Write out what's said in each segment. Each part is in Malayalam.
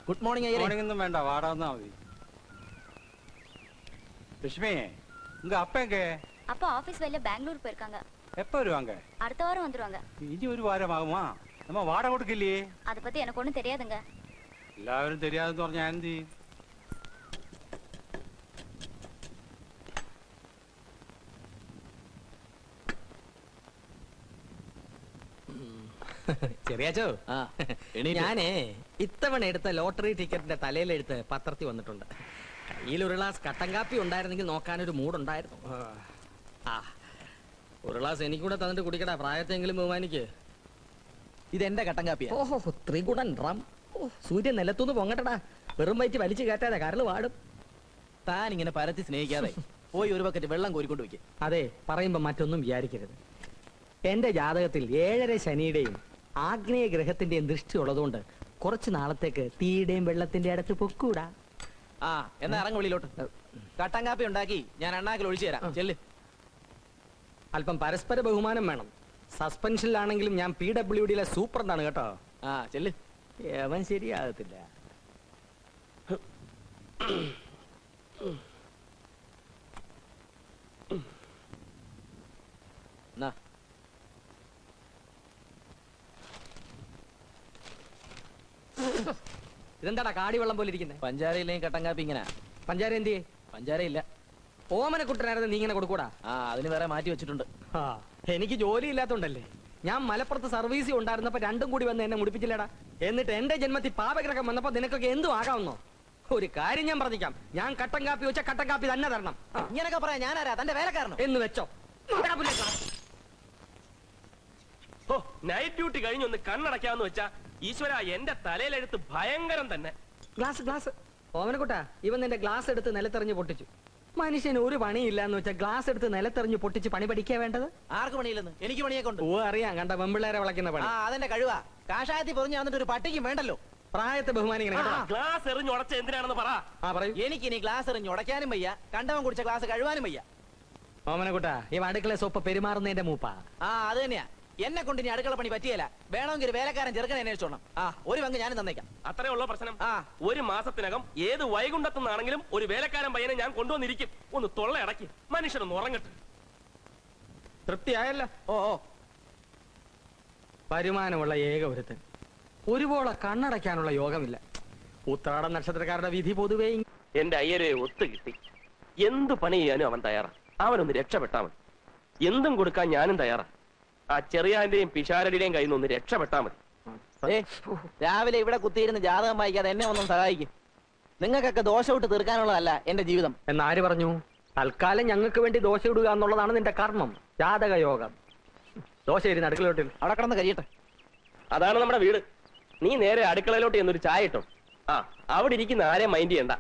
குட் மார்னிங் ஐயா. மார்னிங் ஒன்றும் வேண்டாம், வாடா வந்தா மതി. லட்சுமி, உங்க அப்பா எங்க? அப்பா ஆபீஸ் வேலையில பெங்களூர் போயிருக்காங்க. எப்ப வருவாங்க? அடுத்த வாரம் வந்துருவாங்க. இனி ஒரு வாரம் ஆகுமா? நம்ம வாடகை கொடுக்கலையே. அத பத்தி எனக்கு ஒண்ணும் தெரியாதுங்க. എല്ലാവരും தெரியாதுன்னு പറഞ്ഞാ എന്ത് ചെയ്യും? ചെറിയാച്ചോ, ഞാനേ ഇത്തവണ എടുത്ത ലോട്ടറി ടിക്കറ്റിന്റെ തലയിലെടുത്ത് പത്രത്തിൽ വന്നിട്ടുണ്ട്. കയ്യിൽ ഒരു ഗ്ലാസ് കട്ടൻ കാപ്പി ഉണ്ടായിരുന്നെങ്കിൽ നോക്കാനൊരു മൂടുണ്ടായിരുന്നു. ആ, ഒരു ഗ്ലാസ് എനിക്കൂടെ തന്നിട്ട് കുടിക്കടാ, പ്രായത്തെങ്കിലും ബഹുമാനിക്ക്. ഇതെന്റെ കട്ടൻ കാപ്പിയാ. ഓഹോ, ത്രികുടൻ റം. സൂര്യൻ നിലത്തുനിന്ന് പൊങ്ങട്ടടാ, വെറും വയറ്റ് വലിച്ചു കയറ്റാതെ കരള് വാടും. താൻ ഇങ്ങനെ പരത്തി സ്നേഹിക്കാതെ പോയി ഒരു ബക്കറ്റ് വെള്ളം കോരിക്കൊണ്ട് വെക്ക്. അതെ, പറയുമ്പോ മറ്റൊന്നും വിചാരിക്കരുത്. എന്റെ ജാതകത്തിൽ 7:30 ശനിയുടെയും ആഗ്നേയ ഗ്രഹത്തിന്റെയും ദൃഷ്ടി ഉള്ളതുകൊണ്ട് കുറച്ചു നാളത്തേക്ക് തീയുടെയും വെള്ളത്തിന്റെ അടുത്ത് പൊക്കൂടാ. ആ, എന്നാ ഇറങ്ങ വെളിയിലോട്ട്. കട്ടൻ കാപ്പി ഉണ്ടാക്കി ഞാൻ അണ്ണാക്കിൽ ഒഴിച്ചു തരാം. ചെല്ല്. അല്പം പരസ്പര ബഹുമാനം വേണം. സസ്പെൻഷനിലാണെങ്കിലും ഞാൻ PWDയിലെ സൂപ്രണ്ടാണ് കേട്ടോ. ആ, ചെല്ല്. അവൻ ശരിയാകത്തില്ല. എന്നാ ഇതെന്താടാ കാടി വെള്ളം പോലെ ഇരിക്കുന്നത്? പഞ്ചാരയില്ലെങ്കിൽ കട്ടൻ കാപ്പി ഇങ്ങനെ. പഞ്ചാര എന്തിയെ? പഞ്ചാരയില്ല. ഓമനക്കുട്ടനായിരുന്നു നീ ഇങ്ങനെ കൊടുക്കൂടാ. ആ, അതിന് വേറെ മാറ്റി വെച്ചിട്ടുണ്ട്. ആ, എനിക്ക് ജോലി ഇല്ലാത്തോണ്ടല്ലേ. ഞാൻ മലപ്പുറത്ത് സർവീസിൽ ഉണ്ടായിരുന്നപ്പോ രണ്ടും കൂടി വന്ന് എന്നെ മുടിപ്പിച്ചില്ലടാ. എന്നിട്ട് എന്റെ ജന്മത്തിൽ പാപഗ്രഹം വന്നപ്പോ നിനക്കൊക്കെ എന്തും ആകാമെന്നോ? ഒരു കാര്യം ഞാൻ പറഞ്ഞിക്കാം, ഞാൻ കട്ടൻ കാപ്പി വെച്ച കട്ടൻ കാപ്പി തന്നെ തരണം. ഇങ്ങനൊക്കെ പറയാം ഞാനാരാ? തന്റെ വേലക്കാരനോ? എന്ന് വെച്ചോ. ഓ, നൈറ്റ് ഡ്യൂട്ടി കഴിഞ്ഞൊന്ന് കണ്ണടക്കാന്ന് വെച്ചാ ഈശ്വര, എന്റെ തലയിലെടുത്ത് ഭയങ്കരം തന്നെ. Glass glass. ഓമനക്കുട്ടാ, ഇവൻ നിന്റെ ഗ്ലാസ് എടുത്ത് നിലത്തെറിഞ്ഞ് പൊട്ടിച്ചു. മനുഷ്യന് ഒരു പണിയില്ല എന്ന് വെച്ചാൽ ഗ്ലാസ് എടുത്ത് നിലത്തെറിഞ്ഞ് പൊട്ടിച്ച് പണി പഠിക്കാ വേണ്ടത്. ആർക്ക് പണിയില്ലെന്ന്? എനിക്ക് പണിയൊക്കെ ഉണ്ട്. ഓ, അറിയാം, കണ്ട വെമ്പിള്ളേരെ വിളക്കുന്ന പണി. ആ, അതെന്റെ കഴിവാ. കാഷായത്തിൽ പൊറിഞ്ഞ് വന്നിട്ട് ഒരു പട്ടിക്കും വേണ്ടല്ലോ. പ്രായത്തെ ബഹുമാനിക്കണം. ഗ്ലാസ് എറിഞ്ഞ് ഉടച്ച എന്തിനാണെന്ന് പറ. ആ, പറയൂ. എനിക്കിനി ഗ്ലാസ് എറിഞ്ഞ് ഉടയ്ക്കാനും വയ്യ, കണ്ടവൻ കുടിച്ച ഗ്ലാസ് കഴുവാനും വയ്യ. ഓമനക്കുട്ടാ, ഇവ അടുക്കള സോപ്പ് പെരുമാറുന്നതിന്റെ മൂപ്പാ. ആ, അത് തന്നെയാ. എന്നെ കൊണ്ട് ഇനി അടുക്കള പണി പറ്റിയല്ല. വേണമെങ്കിൽ ഒരു വേലക്കാരൻ ചെറുക്കനെ അന്വേഷിച്ചോണം. ആ, ഒരു പങ്ക് ഞാനും തന്നേക്കാം. അത്രേ ഉള്ള പ്രശ്നം. ആ, ഒരു മാസത്തിനകം ഏത് വൈകുണ്ഠത്തുനിന്നാണെങ്കിലും ഒരു വേലക്കാരൻ പയ്യനെ ഞാൻ കൊണ്ടുവന്നിരിക്കും. ഒന്ന് തൊള്ള അടക്കി മനുഷ്യനൊന്ന് ഉറങ്ങട്ടെ. തൃപ്തിയായല്ലോ. ഓ ഓ, വരുമാനമുള്ള ഏക ഒരുത്തൻ. ഒരുപോലെ കണ്ണടയ്ക്കാനുള്ള യോഗമില്ല. ഉത്രാട നക്ഷത്രക്കാരുടെ വിധി പൊതുവേ എന്റെ അയ്യരെ ഒത്തു കിട്ടി. എന്ത് പണി ചെയ്യാനും അവൻ തയ്യാറാ. അവനൊന്ന് രക്ഷപ്പെട്ടാ മതി. എന്തും കൊടുക്കാൻ ഞാനും തയ്യാറാ. ആ ചെറിയാന്റെയും പിഷാരടിയുടെയും കയ്യിൽ നിന്ന് ഒന്ന് രക്ഷപ്പെട്ടാ മതി. രാവിലെ ഇവിടെ കുത്തിയിരുന്ന് ജാതകം വായിക്കാതെ എന്നെ ഒന്നും സഹായിക്കും. നിങ്ങൾക്കൊക്കെ ദോശ വിട്ട് തീർക്കാനുള്ളതല്ല എന്റെ ജീവിതം. എന്നാര് പറഞ്ഞു? തൽക്കാലം ഞങ്ങൾക്ക് വേണ്ടി ദോശ ഇടുക എന്നുള്ളതാണ് നിന്റെ കർമ്മം, ജാതക യോഗം. ദോശ ഇരുന്ന് അടുക്കളയോട്ടിൽ അവിടെ കിടന്ന് കഴിയട്ടെ. അതാണ് നമ്മുടെ വീട്. നീ നേരെ അടുക്കളയിലോട്ട് എന്നൊരു ചായ ഇട്ടോ. ആ, അവിടെ ഇരിക്കുന്ന ആരെയും മൈൻഡ് ചെയ്യണ്ട.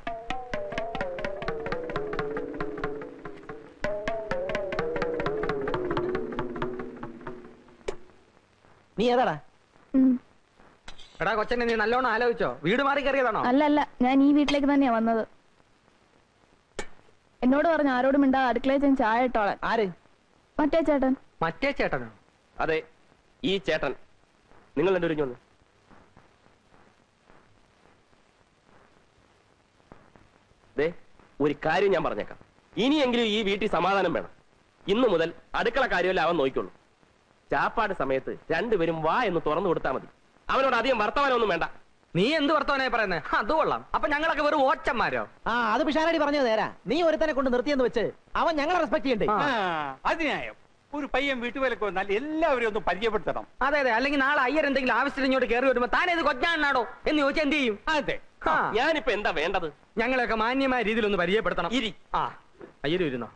നീ ഏതാടാ? എടാ കൊച്ചനെ, നീ നല്ലോണം ആലോചിച്ചോ? വീട് മാറി കയറിയതാണോ? അല്ല, ഞാൻ ഈ വീട്ടിലേക്ക് തന്നെയാ വന്നത്. എന്നോട് പറഞ്ഞു ആരോടും മിണ്ടാ അടുക്കളയിൽ ചെന്ന് ചായ ഇട്ടോളാൻ. ആര്? മറ്റേ ചേട്ടൻ. മറ്റേ ചേട്ടനോ? അതെ, ഈ ചേട്ടൻ. നിങ്ങൾ എന്റെ ഒരുങ്ങി വന്ന്. ഒരു കാര്യം ഞാൻ പറഞ്ഞേക്കാം. ഇനിയെങ്കിലും ഈ വീട്ടിൽ സമാധാനം വേണം. ഇന്നു മുതൽ അടുക്കള കാര്യമല്ല അവൻ നോക്കിക്കൊള്ളു. ചാപ്പാട് സമയത്ത് രണ്ടുപേരും വാ എന്ന് തുറന്നു കൊടുത്താൽ മതി. അവനോട് അധികം വർത്തമാനമൊന്നും വേണ്ട. നീ എന്ത് വർത്തമാനായി പറയുന്നത്? അത് കൊള്ളാം. അപ്പൊ ഞങ്ങളൊക്കെ വെറും ഓച്ചന്മാരോ? ആ, അത് പിഷാരടി പറഞ്ഞത് നേരാ. നീ ഒരുത്തനെ കൊണ്ട് നിർത്തിയെന്ന് വെച്ച് അവൻ ഞങ്ങളെ റെസ്പെക്ട് ചെയ്യണ്ടേ? അതിനായോ ഒരു പയ്യൻ വീട്ടുവേലക്ക് വന്നാൽ എല്ലാവരും ഒന്ന് പരിചയപ്പെടുത്തണം. അതെ അതെ, അല്ലെങ്കിൽ നാളെ അയ്യർ എന്തെങ്കിലും ആവശ്യത്തിന് ഇങ്ങോട്ട് കയറി വരുമ്പോ താനേത് കൊച്ചാണോ എന്ന് ചോദിച്ചാൽ എന്ത് ചെയ്യും? അതെ, ഞാനിപ്പോ എന്താ വേണ്ടത്? ഞങ്ങളെയൊക്കെ മാന്യമായ രീതിയിൽ ഒന്ന് പരിചയപ്പെടുത്തണം. ഇരി. ആ, അയ്യര് ഇരുന്നോ?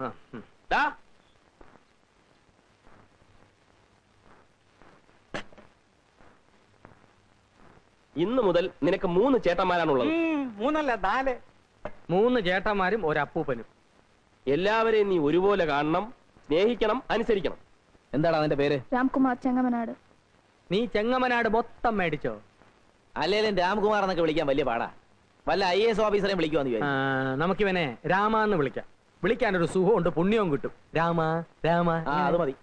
ഇന്നു മുതൽ നിനക്ക് 3 ചേട്ടന്മാരാണുള്ളത്. 3 അല്ല 4. 3 ചേട്ടന്മാരും ഒരപ്പൂപ്പനും. എല്ലാവരെയും നീ ഒരുപോലെ കാണണം, സ്നേഹിക്കണം, അനുസരിക്കണം. എന്താണ് അവന്റെ പേര്? രാംകുമാർ ചെങ്ങമനാട്. നീ ചെങ്ങമനാട് മൊത്തം മേടിച്ചോ? അല്ലേലും രാംകുമാർ എന്നൊക്കെ വിളിക്കാൻ വലിയ പാടാ. വല്ല IAS ഓഫീസറെയും വിളിക്കുവാന്ന് വിചാരിച്ചു. നമുക്കിവനെ രാമാന്ന് വിളിക്കാം. വിളിക്കാനൊരു സുഖമുണ്ട്, പുണ്യവും കിട്ടും. രാമ രാമ. അത് മതി.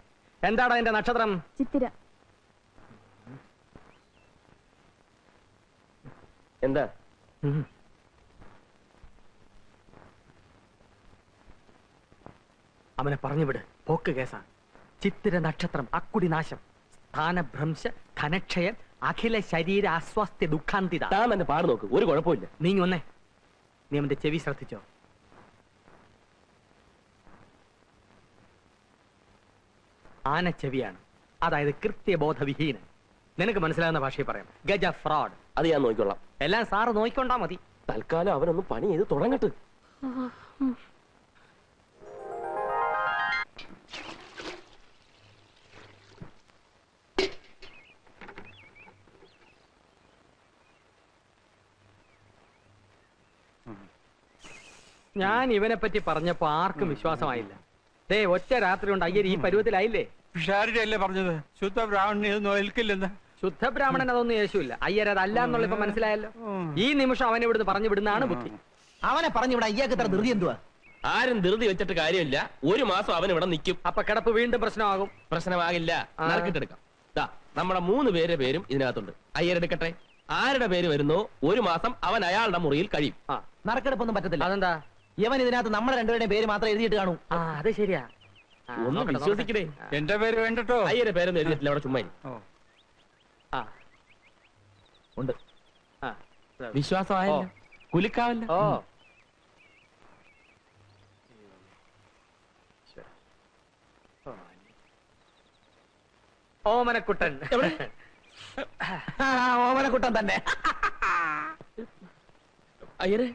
എന്താടാ എന്റെ നക്ഷത്രം? ചിത്തിര. എന്താ അവനെ പറഞ്ഞുവിട്, പോക്ക് കേസാ. ചിത്തിര നക്ഷത്രം, അക്കുടി നാശം, സ്ഥാനഭ്രംശ, ധനക്ഷയം, അഖില ശരീര അസ്വാസ്ഥ്യ ദുഃഖാന്തിത. താൻ തന്നെ പാട് നോക്ക്, ഒരു കുഴപ്പമില്ല. നീങ്ങി വന്നേ. നീ അവന്റെ ചെവി ശ്രദ്ധിച്ചോ? ആനച്ചെവിയാണ്, അതായത് കൃത്യബോധവിഹീനൻ. നിനക്ക് മനസ്സിലാകുന്ന ഭാഷയിൽ പറയാം, ഗജ ഫ്രോഡ്. അത് ഞാൻ നോക്കിക്കൊള്ളാം. എല്ലാം സാറ് നോക്കിക്കൊണ്ടാ മതി. തൽക്കാലം അവനൊന്ന് പണി ചെയ്ത് തുടങ്ങട്ട്. ഞാൻ ഇവനെ പറ്റി പറഞ്ഞപ്പോ ആർക്കും വിശ്വാസമായില്ല. ദേ ഒറ്റ രാത്രി കൊണ്ട് അയ്യർ ഈ പരുവത്തിലായില്ലേ. പിഷാരുടെ പറഞ്ഞത് ശുദ്ധ ബ്രാഹ്മണനെ ഇതൊന്നും ഏൽക്കില്ലെന്ന്. ശുദ്ധ ബ്രാഹ്മണൻ അതൊന്നും യേശുവില്ല. അയ്യർ അതല്ല എന്നുള്ള ഇപ്പൊ മനസ്സിലായല്ലോ. ഈ നിമിഷം അവനെ ഇവിടുന്ന് പറഞ്ഞു വിടുന്നതാണ് ബുദ്ധി. അവനെ പറഞ്ഞു ഇവിടെ അയ്യാക്ക് ഇത്ര ധൃതി എന്തുവാ? ആരും ധൃതി വെച്ചിട്ട് കാര്യമില്ല. ഒരു മാസം അവൻ ഇവിടെ നിൽക്കും. അപ്പൊ കിടപ്പ് വീണ്ടും പ്രശ്നമാകും. പ്രശ്നമാകില്ല, നറുക്കിട്ടെടുക്കാം. ദാ നമ്മുടെ 3 പേരുടെ പേരും ഇതിനകത്തുണ്ട്. അയ്യരെടുക്കട്ടെ. ആരുടെ പേര് വരുന്നോ ഒരു മാസം അവൻ അയാളുടെ മുറിയിൽ കഴിയും. നറുക്കെടുപ്പൊന്നും പറ്റത്തില്ല. അതെന്താ? ഇവൻ ഇതിനകത്ത് നമ്മുടെ രണ്ടുപേരുടെയും പേര് മാത്രം എഴുതിയിട്ട് കാണൂ. അത് ശരിയാ. ഒന്ന് വിശ്വസിക്കണേ. എന്റെ പേര് വേണ്ടട്ടോ. അയ്യരുടെ പേരൊന്നും എഴുതിയിട്ടില്ല അവിടെ, ചുമ്മാ. ഉണ്ട്. വിശ്വാസമായല്ലോ, കുലുക്കാവല്ലോ. ഓമനക്കുട്ടൻ. ഓമനക്കുട്ടൻ തന്നെ. അയ്യരെ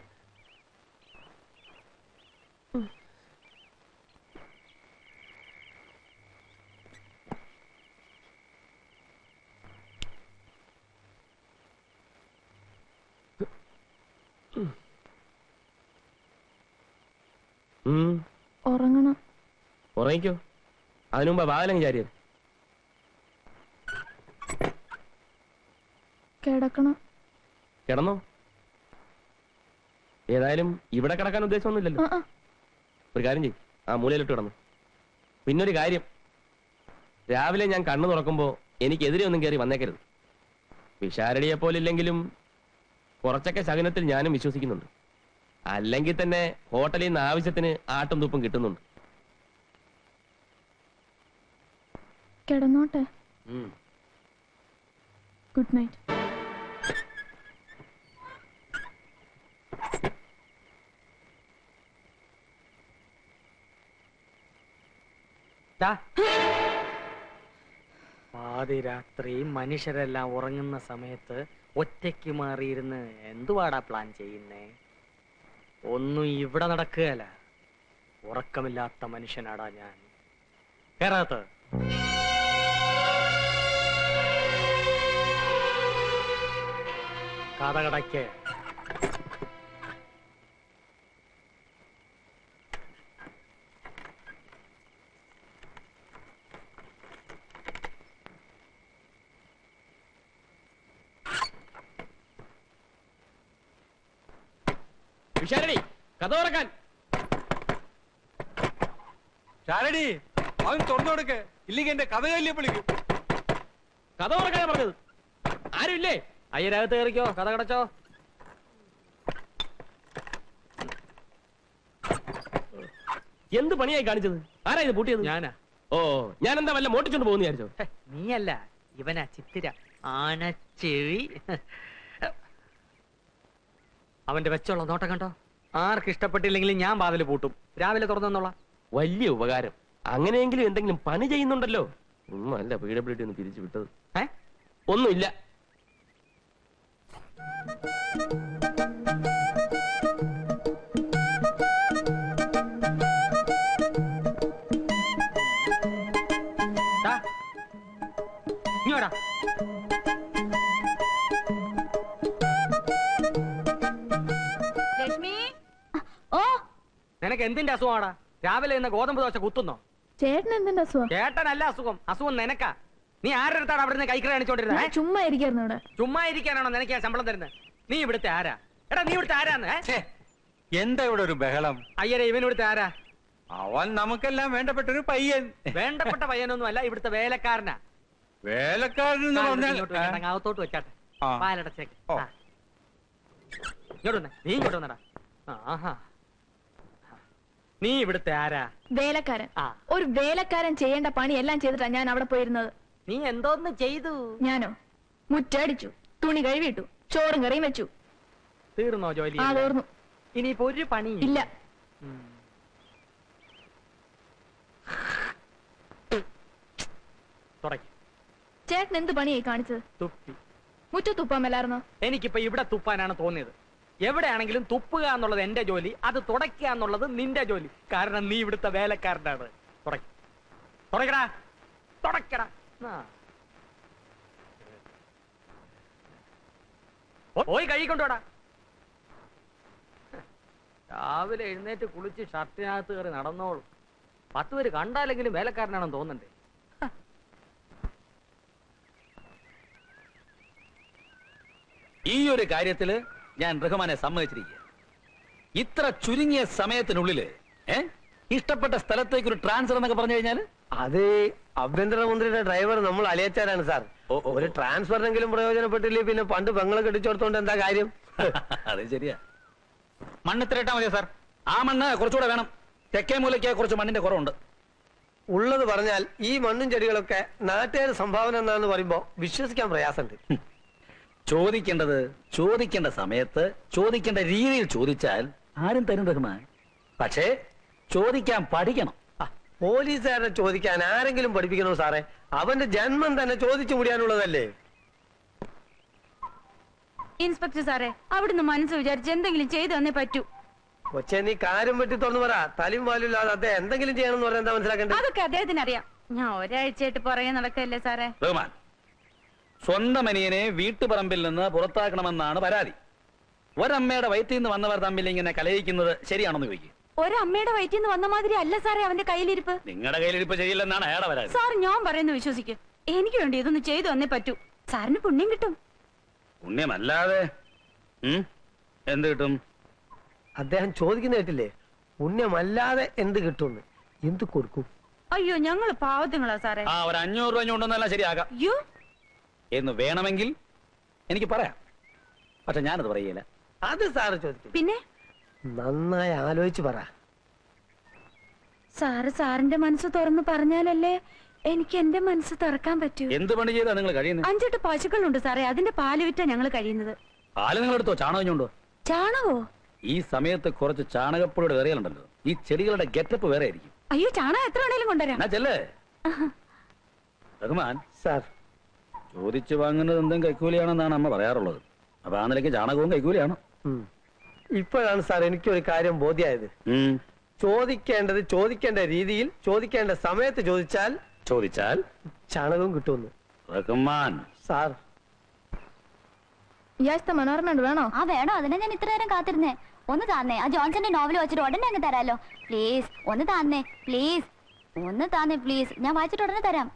ഉറങ്ങണം. ഉറങ്ങിക്കോ. അതിനു മുമ്പ് വാതിലങ്ങ് ചാരിയത്. കിടക്കണം. കിടന്നോ? ഏതായാലും ഇവിടെ കിടക്കാൻ ഉദ്ദേശമൊന്നുമില്ലല്ലോ. ഒരു കാര്യം ചെയ്യും, ആ മൂലയിലിട്ട് കിടന്നു. പിന്നൊരു കാര്യം, രാവിലെ ഞാൻ കണ്ണു തുറക്കുമ്പോ എനിക്കെതിരെ ഒന്നും കയറി വന്നേക്കരുത്. വിശാരടിയെ പോലില്ലെങ്കിലും കുറച്ചൊക്കെ ശകുനത്തിൽ ഞാനും വിശ്വസിക്കുന്നുണ്ട്. അല്ലെങ്കിൽ തന്നെ ഹോട്ടലിൽ നിന്ന് ആവശ്യത്തിന് ആട്ടും തുപ്പും കിട്ടുന്നുണ്ട്. കിടന്നോട്ടെ. Good night. പാതിരാത്രി മനുഷ്യരെല്ലാം ഉറങ്ങുന്ന സമയത്ത് ഒറ്റയ്ക്ക് മാറിയിരുന്ന് എന്തുവാടാ പ്ലാൻ ചെയ്യുന്നേ? ഒന്നും ഇവിടെ നടക്കുകയല്ല. ഉറക്കമില്ലാത്ത മനുഷ്യനാടാ ഞാൻ. കേറാത്ത കഥകടയ്ക്ക്. വിശാരടി, കഥ തുറക്കാൻ. ശാരടി, അവൻ തുറന്നു കൊടുക്ക്, ഇല്ലെങ്കിൽ എന്റെ കഥ കല്ലിയെ വിളിക്കും. കഥ തുറക്കാനാ പറഞ്ഞത്. ആരുമില്ലേ? അയ്യരകത്ത് കയറിക്കോ, കഥ കടച്ചോ. എന്ത് പണിയായി കാണിച്ചത്? ആരാ ഇത് പൂട്ടിയത്? ഞാനാ. ഓ, ഞാൻ എന്താ വല്ല മോട്ടിച്ചോണ്ട് പോകുന്ന വിചാരിച്ചോ? നീയല്ല, ഇവനാ ചിത്തിര. ആനച്ചെവി. അവന്റെ വെച്ചുള്ള നോട്ടം കണ്ടോ? ആർക്ക് ഇഷ്ടപ്പെട്ടില്ലെങ്കിലും ഞാൻ വാതില് പൂട്ടും. രാവിലെ തുറന്നോളാം. വലിയ ഉപകാരം. അങ്ങനെയെങ്കിലും എന്തെങ്കിലും പണി ചെയ്യുന്നുണ്ടല്ലോ. ഒന്നുമല്ല PWD ഒന്ന് പിരിച്ചു വിട്ടത്. ഒന്നുമില്ല. ഇങ്ങോട്ടാ. നിനക്ക് എന്തിന്റെ അസുഖമാടാ? രാവിലെ ഇന്ന് ഗോതമ്പ് ദോശ കുത്തുന്നോ? ചേട്ടൻ എന്തിന്റെ അസുഖം? ചേട്ടനല്ല അസുഖം, അസുഖം നിനക്കാ. നീ ആരുടെ അടുത്താണ് അവിടെ നിന്ന് കൈക്കറി കാണിച്ചോണ്ടിരുന്നത്? ഞാൻ ചുമ്മാ ഇരിക്കായിരുന്നു ഇവിടെ. ചുമ്മാ ഇരിക്കാനാണോ നിനക്ക് ഞാൻ ശമ്പളം തരുന്നത്? നീ ഇവിടുത്തെ ആരാ? എടാ നീ ഇവിടുത്തെ ആരാന്ന്? എന്താ ഇവിടെ ഒരു ബഹളം? അയ്യരെ, ഇവൻ ഇവിടുത്തെ ആരാ? അവൻ നമുക്കെല്ലാം വേണ്ടപ്പെട്ട ഒരു പയ്യൻ. വേണ്ടപ്പെട്ട പയ്യനൊന്നും അല്ല, ഇവിടുത്തെ വേലക്കാരനാ. വേലക്കാരൻ എന്ന് പറഞ്ഞാൽ അകത്തോട്ട് വെച്ചാട്ടെ. ആ. പാലടച്ചേക്ക്. ഓ. ഇങ്ങോട്ട് വന്നേ. നീ ഇങ്ങോട്ട് വന്നടാ. ആഹാ. നീ ഇവിടുത്തെ ആരാ? വേലക്കാരൻ. ആ. ഒരു വേലക്കാരൻ ചെയ്യേണ്ട പണി എല്ലാം ചെയ്തിട്ടാ ഞാൻ അവിടെ പോയിരുന്നത്. നീ എന്തോന്ന് ചെയ്തു? ഞാനോ മുറ്റടിച്ചു, തുണി കഴുകിയിട്ടു, ചോറും കറിയും വെച്ചു. തീർന്നോ ജോലി? ആ തീർന്നു. ഇനിയിപ്പോ ഒരു പണി ഇല്ല. തുടങ്ങി. ചേട്ടൻ എന്ത് പണിയായി കാണിച്ചത്? തുപ്പി. മുറ്റത്ത് തുപ്പാമല്ലായിരുന്നോ? എനിക്കിപ്പോ ഇവിടെ തുപ്പാനാണ് തോന്നിയത്. എവിടെയാണെങ്കിലും തുപ്പുക എന്നുള്ളത് എന്റെ ജോലി, അത് തുടയ്ക്കുക എന്നുള്ളത് നിന്റെ ജോലി. കാരണം നീ ഇവിടുത്തെ വേലക്കാരനാണ്. തുടക്കടാ, തുടക്കടാ. പോയി കഴുകിക്കൊണ്ടോടാ. രാവിലെ എഴുന്നേറ്റ് കുളിച്ച് ഷർട്ടിനകത്ത് കയറി നടന്നോളൂ. 10 പേര് കണ്ടാലെങ്കിലും വേലക്കാരനാണെന്ന് തോന്നണ്ടേ? ഈ ഒരു കാര്യത്തില് ഞാൻ റഹ്മാനെ സമ്മതിച്ചിരിക്കുക. ഇത്ര ചുരുങ്ങിയ സമയത്തിനുള്ളില് ഇഷ്ടപ്പെട്ട സ്ഥലത്തേക്ക് ഒരു ട്രാൻസ്ഫർ എന്നൊക്കെ പറഞ്ഞു കഴിഞ്ഞാൽ അത് ആഭ്യന്തരമന്ത്രിയുടെ ഡ്രൈവർ നമ്മൾ അലിയച്ചാരാണ് സാർ. ഒരു ട്രാൻസ്ഫറിനെങ്കിലും പ്രയോജനപ്പെട്ടില്ലേ പിന്നെ പണ്ട് പെങ്ങളെ കെട്ടിച്ചോടത്തോണ്ട് എന്താ കാര്യം? അത് ശരിയാ. മണ്ണ് ഇത്ര ഇട്ടാ മതിയോ സാർ? ആ മണ്ണ് കുറച്ചുകൂടെ വേണം. തെക്കേ മൂലയ്ക്ക് കുറച്ച് മണ്ണിന്റെ കുറവുണ്ട്. ഉള്ളത് പറഞ്ഞാൽ ഈ മണ്ണും ചെടികളൊക്കെ നാട്ടുകാർ സംഭാവന എന്നാന്ന് പറയുമ്പോ വിശ്വസിക്കാൻ പ്രയാസമുണ്ട്. ചോദിക്കേണ്ടത് ചോദിക്കേണ്ട സമയത്ത് ചോദിക്കേണ്ട രീതിയിൽ ചോദിച്ചാൽ ആരും തരും റഹ്മാൻ. പക്ഷേ ചോദിക്കാൻ പഠിക്കണം. പോലീസുകാരനെ ചോദിക്കാൻ ആരെങ്കിലും പഠിപ്പിക്കണോ സാറേ? അവന്റെ ജന്മം തന്നെ ചോദിച്ചു മുടിയാനുള്ളതല്ലേ? ഇൻസ്പെക്ടർ സാറേ, അവിടുന്ന് മനസ്സ് വിചാരിച്ച് എന്തെങ്കിലും ചെയ്തു തന്നേ പറ്റൂ. കൊച്ചെ നീ കാര്യം വെട്ടി തുറന്നു പറ. തലയും വാലില്ലാതെ അദ്ദേഹം എന്തെങ്കിലും ചെയ്യണമെന്ന് പറഞ്ഞാൽ എന്താ മനസ്സിലാക്കണ്ടേ? അതൊക്കെ അദ്ദേഹത്തിന് അറിയാം. ഞാൻ ഒരാഴ്ചയായിട്ട് പുറകെ നടക്കല്ലേ സാറേ. റഹ്മാൻ, സ്വന്തം അനിയനെ വീട്ടുപറമ്പിൽ നിന്ന് പുറത്താക്കണമെന്നാണ് പരാതി. ഒരമ്മയുടെ വയറ്റിൽ നിന്ന് വന്നവർ തമ്മിൽ ഇങ്ങനെ കലയിക്കുന്നത് ശരിയാണെന്ന് ചോദിക്കും. ഒരമ്മയുടെ വയറ്റിൽ നിന്ന് വന്ന മാതിരി അല്ല സാറേ അവന്റെ കയ്യിലിരിപ്പ്. നിങ്ങളുടെ കയ്യിലിരിപ്പ് ശരിയില്ലെന്നാണ് അയാളുടെ പരാതി. സാർ ഞാൻ പറയുന്നത് വിശ്വസിക്കും. എനിക്ക് വേണ്ടി ഇതൊന്ന് ചെയ്തു തന്നേ പറ്റൂ. സാറിന് പുണ്യം കിട്ടും. പുണ്യമല്ലാതെ എന്ത് കിട്ടും? അദ്ദേഹം ചോദിക്കുന്ന കേട്ടില്ലേ? പുണ്യമല്ലാതെ എന്ത് കിട്ടുമെന്ന്. എന്ത് കൊടുക്കും? അയ്യോ ഞങ്ങള് പാവത്തുങ്ങളാ സാറേ. ആ ഒരു 500 രൂപ കൊണ്ടൊന്നെല്ലാം ശരിയാകാം അയ്യോ എന്ന് വേണമെങ്കിൽ എനിക്ക് പറയാം. പക്ഷെ ഞാനത് പറയില്ല. അത് സാറ് ചോദിക്കും. പിന്നെ നന്നായി ആലോചിച്ച് പറ. സാറ് സാറിന്റെ മനസ്സ് തുറന്നു പറഞ്ഞാലല്ലേ എനിക്ക് എന്റെ മനസ്സ് തുറക്കാൻ പറ്റൂ. എന്ത് പണി ചെയ്താ നിങ്ങൾ കഴിയുന്നത്? 5-8 പശുക്കളുണ്ട് സാറേ. അതിന്റെ പാല് വിറ്റാ ഞങ്ങൾ കഴിയുന്നത്. പാല് നിങ്ങൾ എടുത്തോ? ചാണകഞ്ഞുണ്ടോ? ചാണകോ? ഈ സമയത്ത് കുറച്ച് ചാണകപ്പൊടിയുടെ കറികളുണ്ടല്ലോ. ഈ ചെടികളുടെ ഗെറ്റപ്പ് വേറെ ആയിരിക്കും. അയ്യോ ചാണകം എത്ര വേണേലും കൊണ്ടുവരാം. എന്നാ ചെല്ലേ. റഹ്മാൻ സാർ, ചോദിച്ചു വാങ്ങുന്നത് എന്തും കൈക്കൂലിയാണെന്നാണ് അമ്മ പറയാറുള്ളത്. അപ്പൊ ആ നിലയ്ക്ക് ചാണകവും കൈക്കൂലിയാണ്. ഇപ്പോഴാണ് സാർ എനിക്കൊരു കാര്യം ബോധ്യമായത്. ചോദിക്കേണ്ടത് ചോദിക്കേണ്ട രീതിയിൽ ചോദിക്കേണ്ട സമയത്ത് ചോദിച്ചാൽ ചാണകവും കിട്ടുമെന്ന്. റഹ്മാൻ സാർ, ഇയാഴ്ചത്തെ മനോരമ വേണോ? ആ വേണോ? അതിനെ ഞാൻ ഇത്ര നേരം കാത്തിരുന്നേ. ഒന്ന് താന്നേ. ആ ജോൺസന്റെ നോവൽ വെച്ചിട്ട് ഉടനെ അങ്ങ് തരാലോ. പ്ലീസ് ഒന്ന് താന്നേ. പ്ലീസ് ഒന്ന് താന്നേ. പ്ലീസ് ഞാൻ വായിച്ചിട്ട് ഉടനെ തരാം.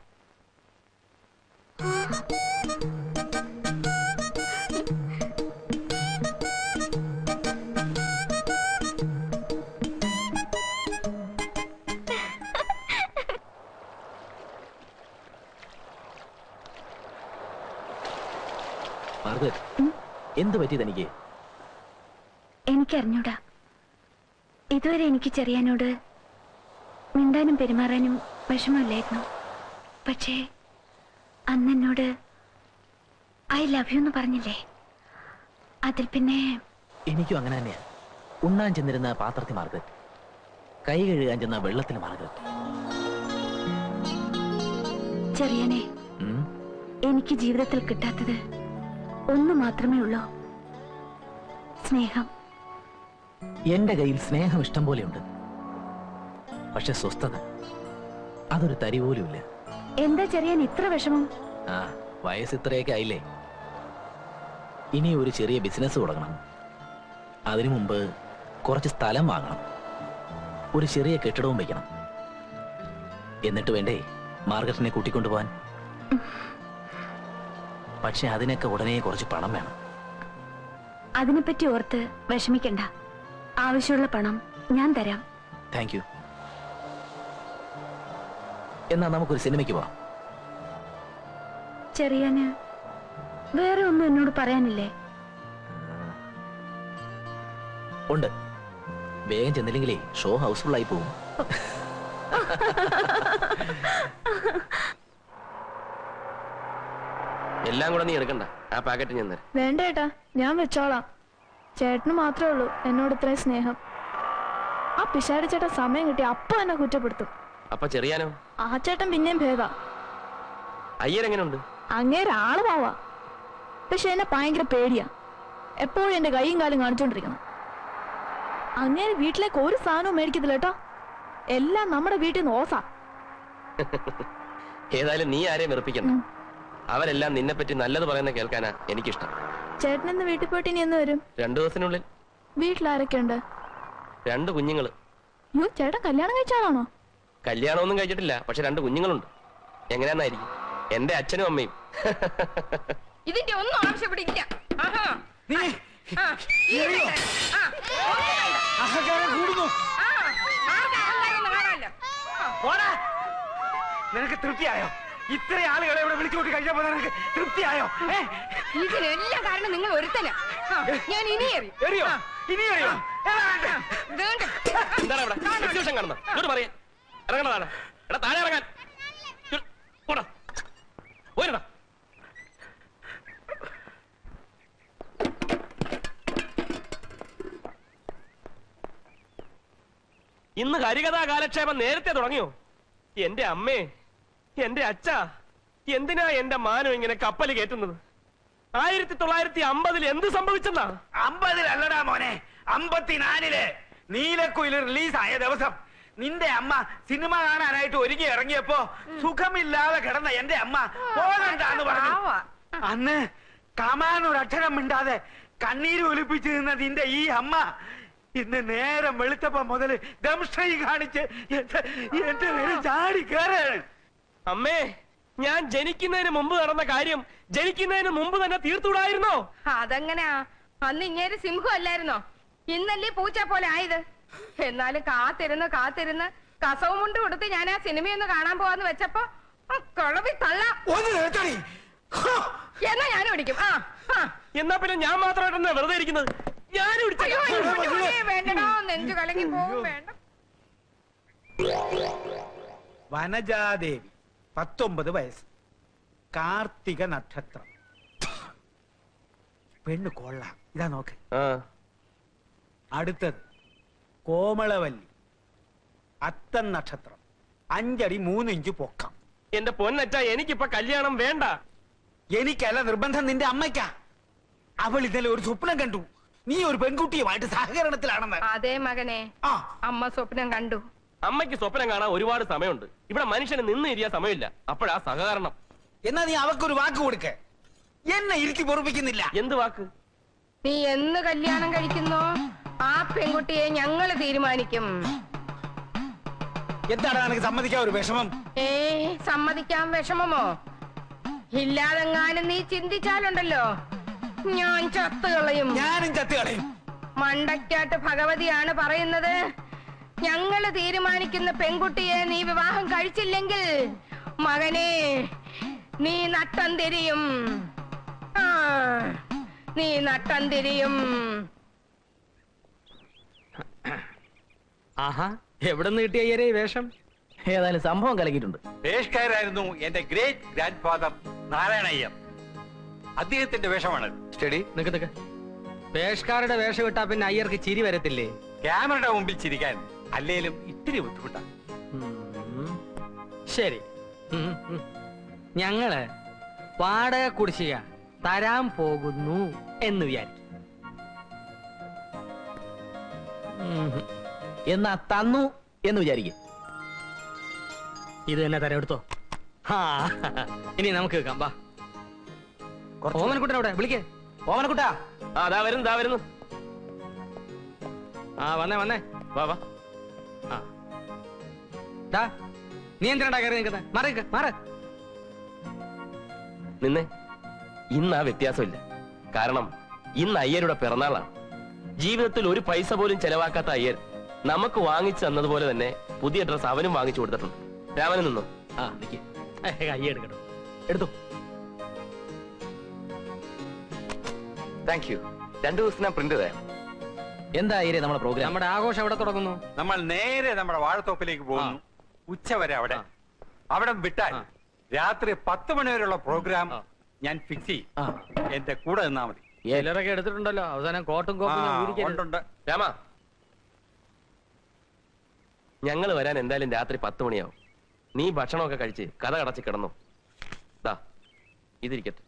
എന്ത് പറ്റി തനിക്ക്? എനിക്കറിഞ്ഞൂടാ. ഇതുവരെ എനിക്ക് ചെറിയാനോട് മിണ്ടാനും പെരുമാറാനും വിഷമമില്ലായിരുന്നു. പക്ഷേ അന്നെന്നോട് ഐ ലവ് യു എന്ന് പറഞ്ഞില്ലേ, അതിൽ പിന്നെ എനിക്കും അങ്ങനെ തന്നെയാ. ഉണ്ണാൻ ചെന്നിരുന്ന പാത്രത്തിൽ മാർഗരറ്റ്, കൈ കഴുകാൻ ചെന്ന വെള്ളത്തിൽ മാർഗരറ്റ്. ചെറിയാനെ, എനിക്ക് ജീവിതത്തിൽ കിട്ടാത്തത് ഒന്ന് മാത്രമേ ഉള്ളൂ, സ്നേഹം. എന്റെ കയ്യിൽ സ്നേഹം ഇഷ്ടം പോലെയുണ്ട്. പക്ഷെ സ്വസ്ഥത അതൊരു തരി പോലുമില്ല. എന്താ ചെറിയാൻ ഇത്ര വിഷമം? ആ വയസ്സ് ഇത്രയൊക്കെ ആയില്ലേ. ഇനി ഒരു ചെറിയ ബിസിനസ് തുടങ്ങണം. അതിനു മുമ്പ് കുറച്ച് സ്ഥലം വാങ്ങണം. ഒരു ചെറിയ കെട്ടിടവും വയ്ക്കണം. എന്നിട്ട് വേണ്ടേ മാർഗരറ്റിനെ കൂട്ടിക്കൊണ്ടുപോവാൻ. പക്ഷെ അതിനൊക്കെ ഉടനെ കുറച്ച് പണം വേണം. അതിനെപ്പറ്റി ഓർത്ത് വിഷമിക്കണ്ട. ആവശ്യമുള്ള പണം ഞാൻ തരാം. Thank you. എന്നാ നമുക്കൊരു സിനിമയ്ക്ക് പോവാം. ചെറിയാന് വേറെ ഒന്നും എന്നോട് പറയാനില്ലേ? ഉണ്ട്. വേഗം ചെന്നില്ലെങ്കിലേ ഷോ ഹൗസ്ഫുൾ ആയി പോകും. എല്ലാം കൂടെ നീ എടുക്കണ്ട, ആ പാക്കറ്റ് ഞാൻ തരാം. വേണ്ട ഏട്ടാ, ഞാൻ വെച്ചോളാം. ചേട്ടന് മാത്രമേ ഉള്ളൂ എന്നോട് ഇത്രയും സ്നേഹം. ആ പിശാരി ചേട്ടൻ സമയം കിട്ടി അപ്പൊ എന്നെ കുറ്റപ്പെടുത്തും. അപ്പൊ ചെറിയാനോ? ആ ചേട്ടൻ പിന്നെയും ഭേദ. അയ്യരെങ്ങനെയുണ്ട്? അങ്ങേരെ ആള് പോവാ, പക്ഷെ എന്നെ ഭയങ്കര പേടിയാ. എപ്പോഴും എന്റെ കൈയും കാലും കാണിച്ചോണ്ടിരിക്കണം. അങ്ങേര് വീട്ടിലേക്ക് ഒരു സാധനവും മേടിക്കത്തില്ല കേട്ടോ, എല്ലാം നമ്മുടെ വീട്ടിൽ നിന്ന് ഓസാ. ഏതായാലും നീ ആരെയും വെറുപ്പിക്കണ്ട. അവരെല്ലാം നിന്നെ പറ്റി നല്ലത് പറയുന്ന കേൾക്കാനാ എനിക്കിഷ്ടം. ചേട്ടൻ ഇന്ന് വീട്ടിൽ പോയിട്ട് ഇനി എന്ന് വരും? 2 ദിവസത്തിനുള്ളിൽ. വീട്ടിലാരൊക്കെ ഉണ്ട്? 2 കുഞ്ഞുങ്ങള്. അയ്യോ, ചേട്ടൻ കല്യാണം കഴിച്ചാണോ? കല്യാണമൊന്നും കഴിച്ചിട്ടില്ല, പക്ഷെ 2 കുഞ്ഞുങ്ങളുണ്ട്. എങ്ങനെയാന്നായിരിക്കും? എന്റെ അച്ഛനും അമ്മയും. ഇതിന്റെ ഒന്നും ആവശ്യപ്പെടില്ല. നിനക്ക് തൃപ്തിയായോ? ഇത്രയും ആളുകളെ ഇവിടെ വിളിച്ചുകൊണ്ട് കഴിഞ്ഞപ്പോ നിനക്ക് തൃപ്തിയായോ? ഇതിനെല്ലാം കാരണം നിങ്ങൾ ഒരുത്തന. ഞാൻ ഇനി എറിയോ? ഇനി എറിയോ? എന്താണ് ഇവിടെ എക്സിബിഷൻ കാണുന്നത്? ഇങ്ങോട്ട് പറയാ, ഇറങ്ങണതാണ്. എടാ താഴെ ഇറങ്ങാൻ. പോയിരടാ. ഇന്ന് ഹരികഥാ കാലക്ഷേപം നേരത്തെ തുടങ്ങിയോ? എന്റെ അമ്മേ, എന്റെ അച്ഛ, എന്തിനാ എന്റെ മാനം ഇങ്ങനെ കപ്പൽ കയറ്റുന്നത്? 1950 എന്ത് സംഭവിച്ചെന്നാ? 50-അല്ലടാ മോനെ, 54 നീലക്കുയിൽ റിലീസായ ദിവസം നിന്റെ അമ്മ സിനിമ കാണാനായിട്ട് ഒരുങ്ങി ഇറങ്ങിയപ്പോ സുഖമില്ലാതെ കിടന്ന എന്റെ അമ്മ പോകണ്ടാന്ന് പറഞ്ഞു. അന്ന് കമാൻ ഒരു അക്ഷരം മിണ്ടാതെ കണ്ണീര് ഒലിപ്പിച്ചു നിന്ന നിന്റെ ഈ അമ്മ ഇന്ന് നേരം വെളുത്തപ്പോ മുതല് ദംഷ്ട്രീ കാണിച്ച് എന്റെ നേരെ ചാടി കയറാണ്. അമ്മേ, ഞാൻ ജനിക്കുന്നതിന് മുമ്പ് നടന്ന കാര്യം ജനിക്കുന്നതിന് മുമ്പ് തന്നെ തീർത്തുകൂടായിരുന്നോ? അതെങ്ങനെയാ? അന്ന് ഇങ്ങേര് സിംഹം അല്ലായിരുന്നോ? ഇന്നല്ലേ പൂച്ച പോലെ ആയത്. എന്നാലും കാത്തിരുന്ന് കാത്തിരുന്ന് കസവും കൊണ്ട് കൊടുത്ത് ഞാൻ ആ സിനിമയൊന്ന് കാണാൻ പോവാന്ന് വെച്ചപ്പോ കുളവി തള്ള. എന്നാ ഞാനും പിടിക്കും. എന്നാ പിന്നെ ഞാൻ മാത്രമായിട്ടെന്നാ വെറുതെ ഇരിക്കുന്നത്? ഞാനും വേണ്ടടോ, നെഞ്ചു കലങ്ങി പോവും. വേണ്ട. വനജാദേവി 19 വയസ്സ്, കാർത്തിക നക്ഷത്രം, പെണ്ണ് കൊള്ളാം. ഇതാ നോക്ക്. അടുത്തത് കോമളവല്ലി, അത്തം നക്ഷത്രം, 5 അടി 3 ഇഞ്ച് പൊക്കം. എന്റെ പൊന്നറ്റ, എനിക്കിപ്പൊ കല്യാണം വേണ്ട. എനിക്കല്ല നിർബന്ധം, നിന്റെ അമ്മയ്ക്കാ. അവൾ ഇന്നലെ ഒരു സ്വപ്നം കണ്ടു, നീ ഒരു പെൺകുട്ടിയുമായിട്ട് സഹകരണത്തിലാണെന്ന്. അതേ മകനെ, അമ്മ സ്വപ്നം കണ്ടു. അമ്മയ്ക്ക് സ്വപ്നം കാണാൻ ഒരുപാട് സമയമുണ്ട്. ഇവിടെ മനുഷ്യന് നിന്ന് ഇരിയാ സമയമില്ല. അപ്പോഴാ സഹകരണം. എന്നാ നീ അവക്കൊരു വാക്ക് കൊടുക്ക. എന്നെ ഇരുത്തി പൊറപ്പിക്കുന്നില്ല. എന്ത് വാക്ക്? നീ എന്ന് കല്യാണം കഴിക്കുന്നോ ആ പെൺകുട്ടിയെ ഞങ്ങള് തീരുമാനിക്കും. എന്താണ് എനിക്ക് സമ്മതിക്കാൻ ഒരു വിഷമം? സമ്മതിക്കാൻ വിഷമമോ? ഇല്ലാതെങ്ങാനും നീ ചിന്തിച്ചാലുണ്ടല്ലോ ഞാൻ ചത്തുകളയും. ഞാനും ചത്തുകളയും. മണ്ടയ്ക്കാട്ട് ഭഗവതിയാണ് പറയുന്നത്, ഞങ്ങള് തീരുമാനിക്കുന്ന പെൺകുട്ടിയെ നീ വിവാഹം കഴിച്ചില്ലെങ്കിൽ മകനെ നീ നട്ടം തിരിയും. നീ നട്ടം തിരിയും. ആഹാ, എവിടെ നിന്ന് കിട്ടിയ അയ്യരെ ഈ വേഷം? ഏതായാലും സംഭവം കലക്കിയിട്ടുണ്ട്. പേഷ്കാരായിരുന്നു എന്റെ ഗ്രേറ്റ് ഗ്രാൻഡ് ഫാദർ നാരായണയ്യർ. അദ്ദേഹത്തിന്റെ വേഷമാണ്. സ്റ്റഡി നിക്ക്. പേഷ്കാരുടെ വേഷം ഇട്ടാ പിന്നെ അയ്യർക്ക് ചിരി വരത്തില്ലേ? ക്യാമറയുടെ മുമ്പിൽ ചിരിക്കാൻ അല്ലേലും ഇത്തിരി ബുദ്ധിമുട്ടാണ്. ശരി, ഞങ്ങള് വാടക കുടിശ്ശിക തരാൻ പോകുന്നു എന്ന് വിചാരിക്കും. എന്നാ തന്നു എന്ന് വിചാരിക്കും. ഇത് തന്നെ തരം എടുത്തോ. ഇനി നമുക്ക് കേൾക്കാം. വാ ഓമനക്കുട്ടൻ, അവിടെ വിളിക്കേ. ഓമനക്കുട്ടാ. ദാ വരുന്നു. വന്നേ. വാ. നീ എന്തിനാ കയറി നിൽക്കുന്നത്? മാറ്. നിന്നെ ഇന്ന് ആ വ്യത്യാസമില്ല. കാരണം ഇന്ന് അയ്യരുടെ പിറന്നാളാണ്. ജീവിതത്തിൽ ഒരു പൈസ പോലും ചെലവാക്കാത്ത അയ്യർ നമുക്ക് വാങ്ങിച്ചു തന്നതുപോലെ തന്നെ പുതിയ ഡ്രസ് അവനും വാങ്ങിച്ചു കൊടുത്തിട്ടുണ്ട്. രാമന് നിന്നോ? കൈ എടുക്കട്ടോ. എടുത്തു. Thank you. 2 ദിവസത്തിനാ പ്രിന്റ് തരാം. എന്താ ഈരെ നമ്മുടെ പ്രോഗ്രാം? നമ്മുടെ ആഘോഷം എവിടെ തുടങ്ങുന്നു? നമ്മൾ നേരെ നമ്മുടെ വാഴത്തോപ്പിലേക്ക് പോകുന്നു. ഉച്ചവരെ അവിടെ അവിടെ വിട്ടാൽ രാത്രി 10 മണി വരെയുള്ള പ്രോഗ്രാം ഞാൻ ഫിക്സ് ചെയ്യും. എന്റെ കൂടെ നിന്നാ മതി. ചിലരൊക്കെ എടുത്തിട്ടുണ്ടല്ലോ അവസാനം കോട്ടും കോപ്പും ഞാൻ ഊരിക്കരുത്. ഉണ്ട്. രാമ, ഞങ്ങൾ വരാൻ എന്തായാലും രാത്രി 10 മണിയാവും. നീ ഭക്ഷണമൊക്കെ കഴിച്ച് കഥ കടച്ച് കിടന്നു. ദാ ഇതിരിക്കട്ടെ,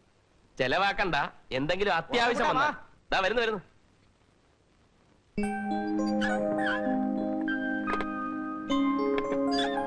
ചെലവാക്കണ്ട. എന്തെങ്കിലും അത്യാവശ്യം വന്നാ ദാ വരുന്നു.